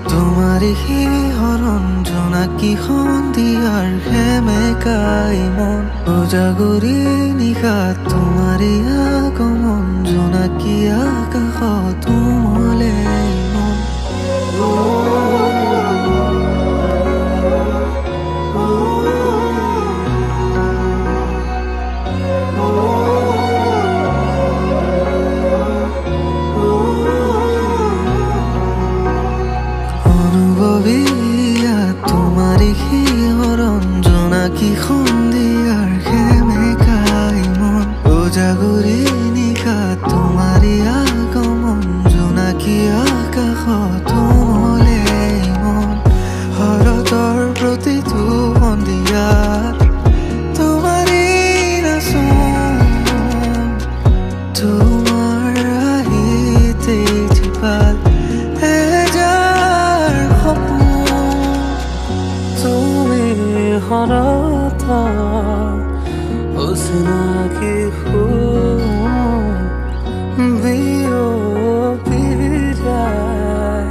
তোমারি হরণ জোনাকি সন্ধিয়াৰ সেমেকাই মন উজাগৰি নিশা তোমারি আগমন জোনাকি আকাশত উমলে মন তোমারি শিহৰণ জোনাকি সন্ধিয়াৰ সেমেকাই মন উজাগৰি নিশা তোমাৰি আগমন জোনাকি আকাশত উমলে মন শৰতৰ প্ৰতিটো সন্ধিয়াত তোমাৰি নাচোন তোমাৰ আহিতে চিপাত হরতা ওসনাকি বিয় পিরায়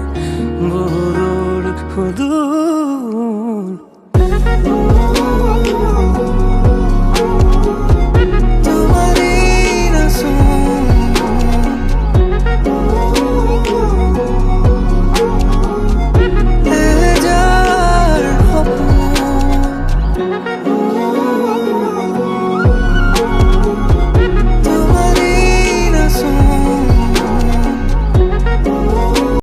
বড়র হুদু